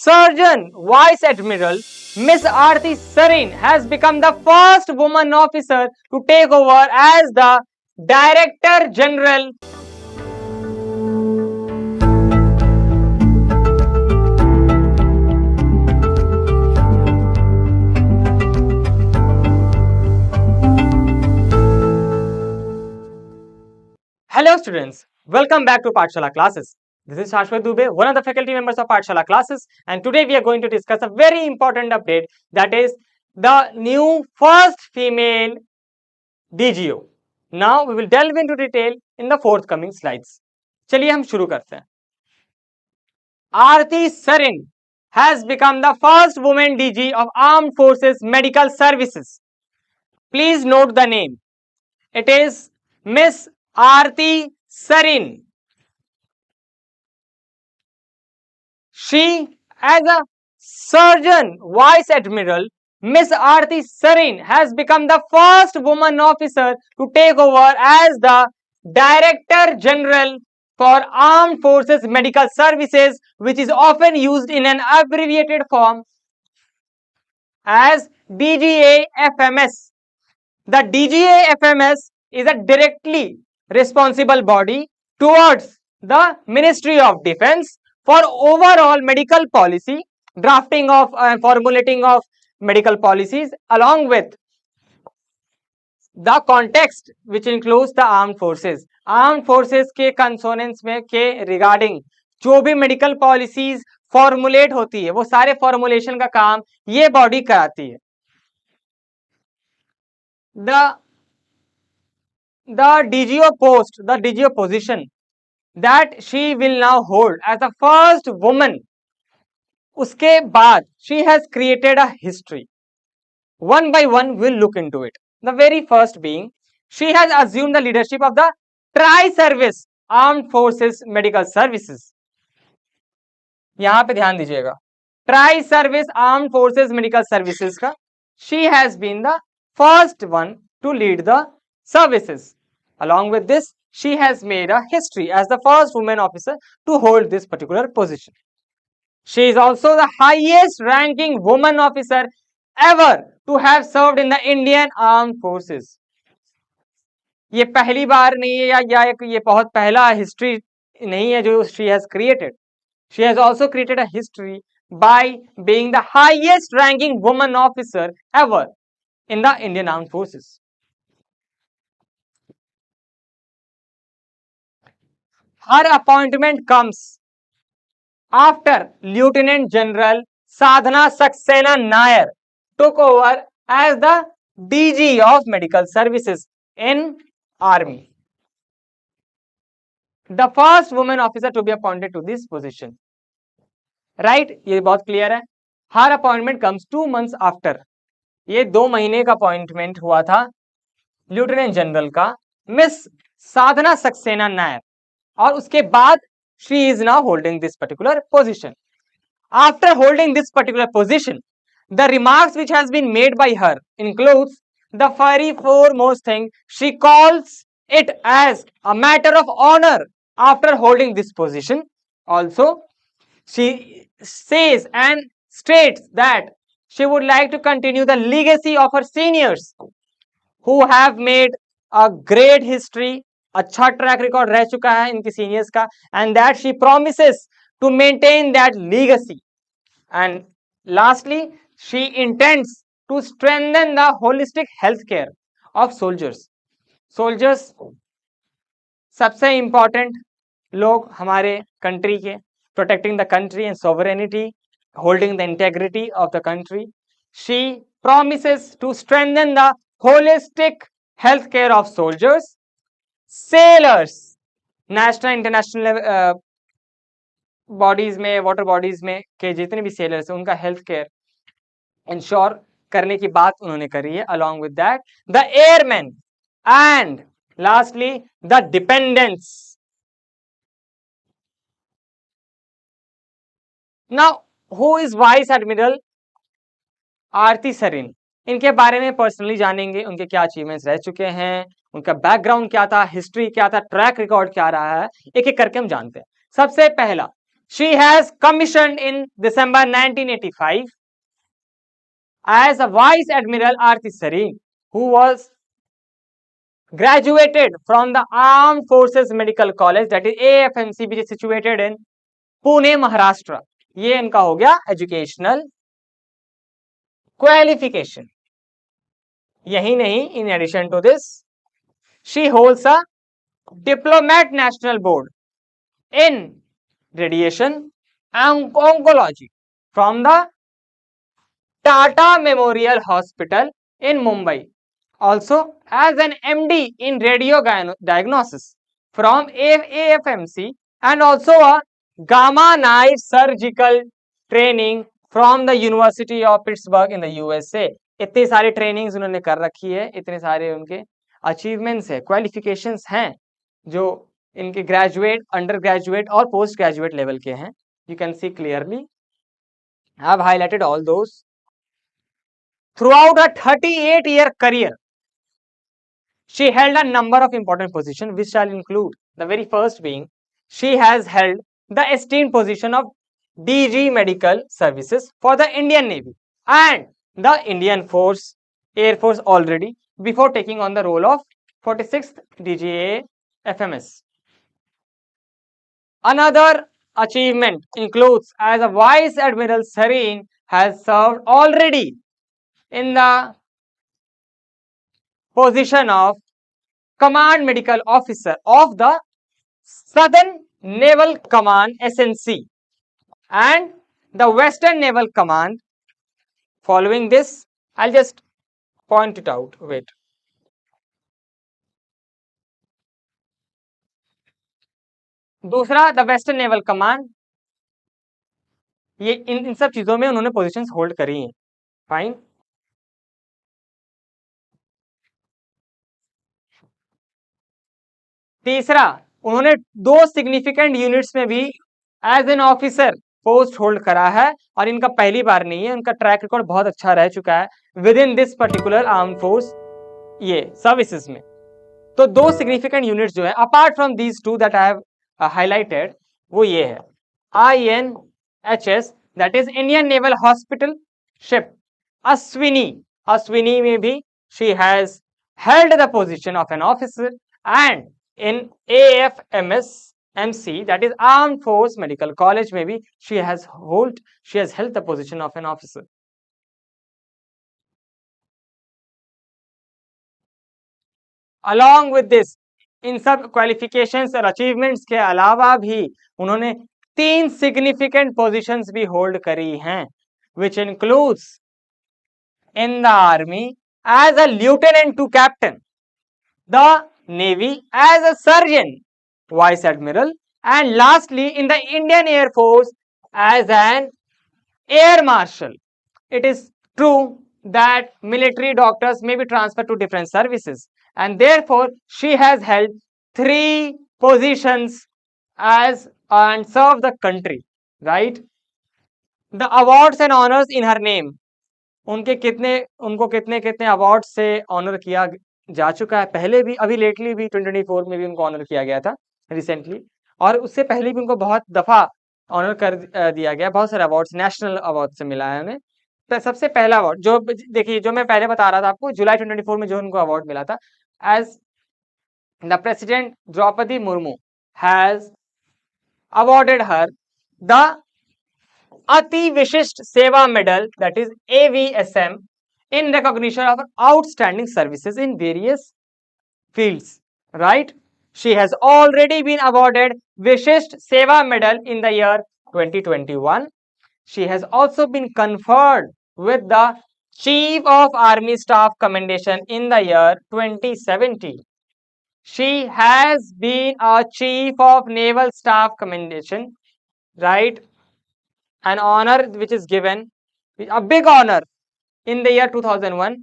Surgeon Vice Admiral Miss Aarti Sarin has become the first woman officer to take over as the Director General. Hello students, welcome back to Pathshala classes. This is Shashwat Dubey, one of the faculty members of Pathshala classes, and today we are going to discuss a very important update, that is the new first female DGO. Now we will delve into detail in the forthcoming slides. चलिए हम शुरू करते हैं. Aarti Sarin has become the first woman DG of Armed Forces Medical Services. Please note the name. It is Miss Aarti Sarin. She, as a Surgeon Vice Admiral, Miss Aarti Sarin has become the first woman officer to take over as the Director General for Armed Forces Medical Services, which is often used in an abbreviated form as DGA-FMS. The DGA-FMS is a directly responsible body towards the Ministry of Defense for overall medical policy, drafting of and formulating of medical policies, along with the context which includes the armed forces. Armed forces के consonants में के regarding जो भी medical policies formulate होती है वो सारे formulation का काम ये बॉडी कराती है. The DGO post, the DGO position that she will now hold as the first woman, उसके बाद she has created a history. One by one we'll look into it. The very first being, she has assumed the leadership of the Tri-Service Armed Forces Medical Services. यहाँ पे ध्यान दीजिएगा, Tri-Service Armed Forces Medical Services का she has been the first one to lead the services. Along with this, she has made a history as the first woman officer to hold this particular position. She is also the highest ranking woman officer ever to have served in the Indian Armed Forces. ये पहली बार नहीं है या ये बहुत पहला history नहीं है जो she has created. She has also created a history by being the highest ranking woman officer ever in the Indian Armed Forces. Her appointment comes after Lieutenant General Sadhana Saxena Nair took over as the DG of Medical Services in Army. The first woman officer to be appointed to this position. Right? ये बहुत clear है. Her appointment comes 2 months after. ये 2 महीने का appointment हुआ था lieutenant general का miss साधना सक्सेना नायर, और उसके बाद she is now holding this particular position. After holding this particular position, the remarks which has been made by her includes the very foremost thing, she calls it as a matter of honor after holding this position. Also, she says and states that she would like to continue the legacy of her seniors who have made a great history. अच्छा track record रह चुका है इनके seniors का, and that she promises to maintain that legacy. And lastly, she intends to strengthen the holistic health care of soldiers. Soldiers सबसे important लोग हमारे country के, protecting the country and sovereignty, holding the integrity of the country. She promises to strengthen the holistic health care of soldiers. Sailors, national international bodies में, water bodies में के जितने भी sellers हैं उनका हेल्थ केयर इंश्योर करने की बात उन्होंने करी है. Along with that the airman and lastly the dependents. Now who is vice admiral Aarti Sarin? इनके बारे में पर्सनली जानेंगे, उनके क्या अचीवमेंट्स रह चुके हैं, उनका बैकग्राउंड क्या था, हिस्ट्री क्या था, ट्रैक रिकॉर्ड क्या रहा है, एक एक करके हम जानते हैं. सबसे पहला, She has commissioned in December 1985 as a Vice Admiral Aarti Sareen, who was graduated from the Armed Forces Medical College, that is AFMC, which is situated in Pune, Maharashtra. ये इनका हो गया एजुकेशनल क्वालिफिकेशन. यही नहीं, in addition to this she holds a diplomate national board in radiation oncology from the Tata Memorial Hospital in Mumbai. Also as an MD in radio diagnosis from AFMC, and also a gamma knife surgical training from the University of Pittsburgh in the USA. इतनी सारी trainings उन्होंने कर रखी है, इतने सारे उनके achievements है, क्वालिफिकेशंस हैं जो इनके ग्रेजुएट, अंडर ग्रेजुएट और पोस्ट ग्रेजुएट लेवल के हैं. You can see clearly, I have highlighted all those. Throughout a 38-year career, she held a number of important positions, which shall include the very first being she has held the esteemed position of DG Medical Services for the Indian Navy and the Indian Air Force already before taking on the role of 46th DGA FMS. Another achievement includes as a Vice Admiral Sareen has served already in the position of Command Medical Officer of the Southern Naval Command SNC and the Western Naval Command. Following this, I'll just point it out. Wait. दूसरा the western naval command, ये इन सब चीजों में उन्होंने positions hold करी हैं. Fine. तीसरा, उन्होंने 2 सिग्निफिकेंट यूनिट्स में भी as an officer post hold करा है, और इनका पहली बार नहीं है, उनका ट्रैक रिकॉर्ड बहुत अच्छा रह चुका है with in this particular arm force ये सर्विसेज में. तो 2 सिग्निफिकेंट यूनिट्स जो है apart from these 2 that I have highlighted, वो ये है INHS, that is Indian naval hospital ship Ashwini. Ashwini में भी she has held the position of an officer, and in AFMS MC, that is Armed Force Medical College, maybe she has held the position of an officer. Along with this, इन सब qualifications और achievements के अलावा भी उन्होंने 3 significant positions भी hold करी हैं, which includes in the army as a lieutenant to captain, the navy as a surgeon, vice admiral, and lastly in the Indian Air Force as an air marshal. It is true that military doctors may be transferred to different services, and therefore she has held 3 positions as and served the country, right? The awards and honors in her name, उनको कितने कितने award से honour किया जा चुका है. पहले भी, अभी लेटली भी 2024 में भी उनको ऑनर किया गया था रिसेंटली, और उससे पहले भी उनको बहुत दफा ऑनर कर दिया गया. बहुत सारे अवार्ड्स, नेशनल अवार्ड से मिला है उन्हें. तो सबसे पहला अवार्ड जो देखिए, जो मैं पहले बता रहा था आपको, जुलाई 2024 में जो उनको अवार्ड मिला था, as the president Droupadi Murmu has awarded her the Ati Vishisht Seva Medal, that is AVSM, in recognition of outstanding services in various fields, right? She has already been awarded Vishisht Seva Medal in the year 2021. She has also been conferred with the Chief of Army Staff Commendation in the year 2017. She has been a Chief of Naval Staff Commendation, right? An honor which is given, a big honor, in the year 2001.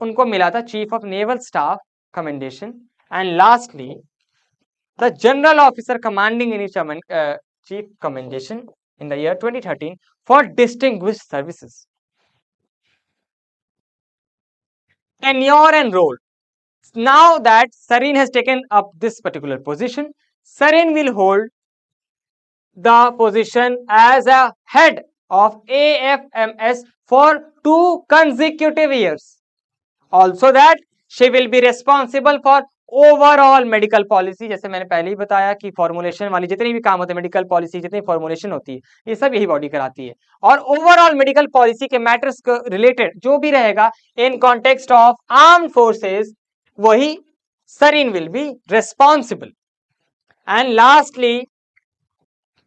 उनको मिला था Chief of Naval Staff Commendation. And lastly, the General Officer Commanding in Chief Commendation in the year 2013 for distinguished services. Tenure and role. Now that Sareen has taken up this particular position, Sareen will hold the position as a head of AFMS for 2 consecutive years. Also that she will be responsible for overall medical policy, जैसे मैंने पहले ही बताया कि formulation वाली जितनी भी काम होते हैं मेडिकल पॉलिसी, जितनी फॉर्मुलेशन होती है ये सब यही बॉडी कराती है। और ओवरऑल मेडिकल पॉलिसी के मैटर्स को रिलेटेड जो भी रहेगा in context of armed forces, वही Sarin will be responsible. And lastly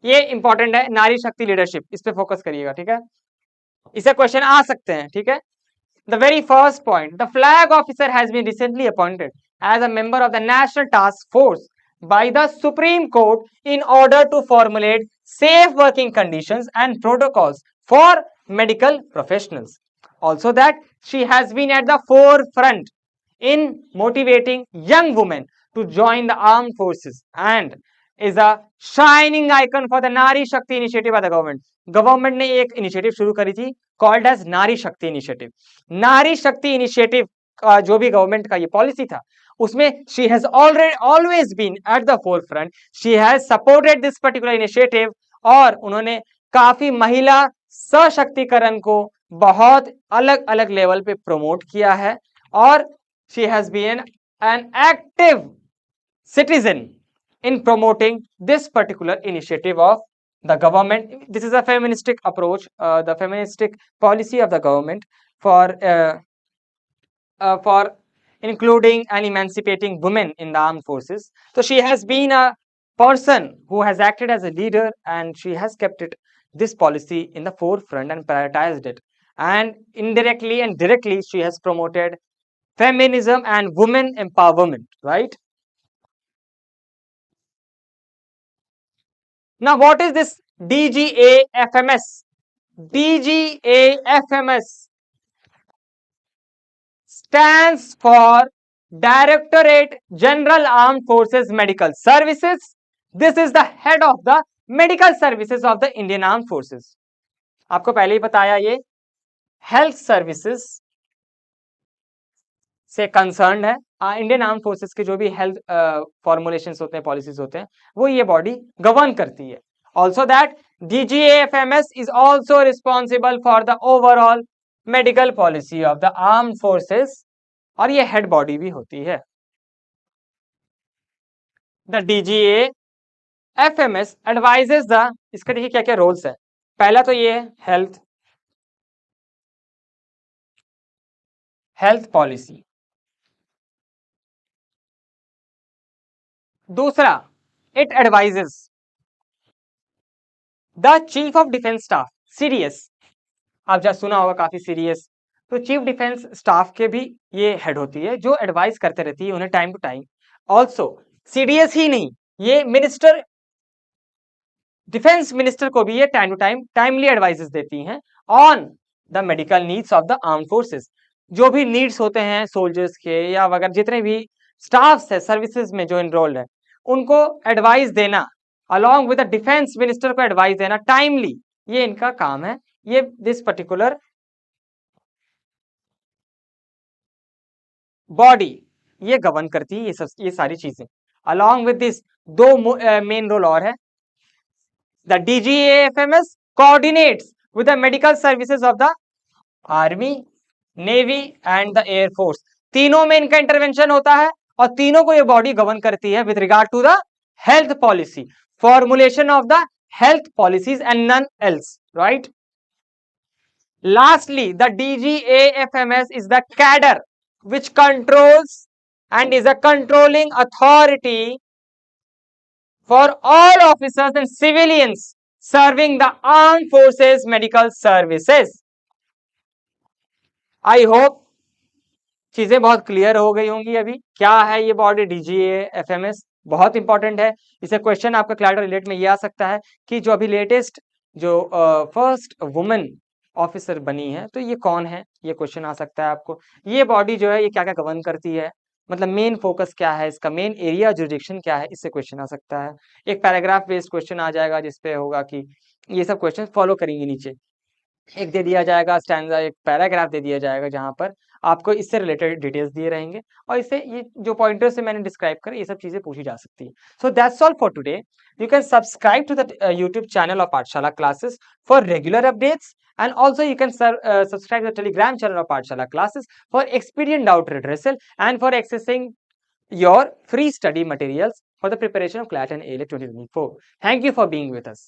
ये इंपॉर्टेंट है, नारी शक्ति लीडरशिप, इस पे फोकस करिएगा, ठीक है, इससे क्वेश्चन आ सकते हैं, ठीक है। The very first point, the flag officer has been recently appointed as a member of the National Task Force by the Supreme Court in order to formulate safe working conditions and protocols for medical professionals. Also that she has been at the forefront in motivating young women to join the armed forces and is a shining icon for the Nari Shakti initiative by the government. Government ने एक initiative शुरू करी थी called as नारी शक्ति initiative. नारी शक्ति initiative का जो भी गवर्नमेंट का ये पॉलिसी था उसमें she has already always been at the forefront, she has supported this particular initiative और उन्होंने काफी महिला सशक्तिकरण को बहुत अलग अलग लेवल पे प्रमोट किया है और she has been an active citizen in promoting this particular initiative of the government. This is a feministic approach, the feministic policy of the government for including and emancipating women in the armed forces. So she has been a person who has acted as a leader and she has kept this policy in the forefront and prioritized it. And indirectly and directly she has promoted feminism and women empowerment, right? Now, what is this DGAFMS? DGAFMS stands for Directorate General Armed Forces Medical Services. This is the head of the medical services of the Indian Armed Forces. आपको पहले ही बताया ये health services से concern है। Indian arm forces के जो भी health formulations होते हैं, पॉलिसीज होते हैं, वो ये बॉडी गवर्न करती है। Also that DGAFMS is also responsible for the overall medical policy of the arm forces और ये हेड बॉडी भी होती है। द DGAFMS एडवाइजेस द, इसका देखिए क्या क्या रोल्स है। पहला तो ये हेल्थ पॉलिसी, दूसरा it advises the chief of defence staff CDS, आप जब सुना होगा काफी सीरियस, तो चीफ डिफेंस स्टाफ के भी ये हेड होती है जो एडवाइस करते रहती है उन्हें time to time. Also CDS ही नहीं, ये मिनिस्टर, डिफेंस मिनिस्टर को भी ये time to time timely advises देती हैं on the medical needs of the arm forces. जो भी नीड्स होते हैं सोल्जर्स के या वगैरह जितने भी स्टाफ्स है सर्विसेज में जो इनरोल्ड है उनको एडवाइस देना, along with the defence minister को एडवाइस देना टाइमली, ये इनका काम है। ये दिस पर्टिकुलर बॉडी ये गवर्न करती है ये सारी चीजें। अलॉन्ग विद दिस दो मेन रोल और है, the DGAFMS coordinates with the medical services of the army, navy and the air force. तीनों में इनका इंटरवेंशन होता है और तीनों को ये बॉडी गवर्न करती है with regard to the health policy, formulation of the health policies and none else, right. Lastly, the DGAFMS is the cadre which controls and is a controlling authority for all officers and civilians serving the armed forces medical services. I hope चीजें बहुत clear हो गई होंगी। अभी क्या है ये body DGAFMS, बहुत इंपॉर्टेंट है। इसे क्वेश्चन आपका क्लैडर रिलेट में ये आ सकता है कि जो अभी लेटेस्ट जो फर्स्ट वुमेन ऑफिसर बनी है तो ये कौन है, ये क्वेश्चन आ सकता है आपको। ये बॉडी जो है ये क्या क्या गवर्न करती है, मतलब मेन फोकस क्या है इसका, मेन एरिया जुरिडिक्शन क्या है, इससे क्वेश्चन आ सकता है। एक पैराग्राफ बेस्ड क्वेश्चन आ जाएगा जिसपे होगा कि ये सब क्वेश्चन फॉलो करेंगे। नीचे एक दे दिया जाएगा स्टैंजा, एक पैराग्राफ दे दिया जाएगा जहां पर आपको इससे रिलेटेड डिटेल्स दिए रहेंगे और इससे ये जो पॉइंटर्स से मैंने डिस्क्राइब करे ये सब चीजें पूछी जा सकती है. So that's all for today. You can subscribe to the YouTube channel of Pathshala classes for regular updates, and also you can subscribe to the Telegram channel of Pathshala classes for expedient doubt redressal and for accessing your free study materials for the preparation of CLAT and ALET 2024. Thank you for being with us.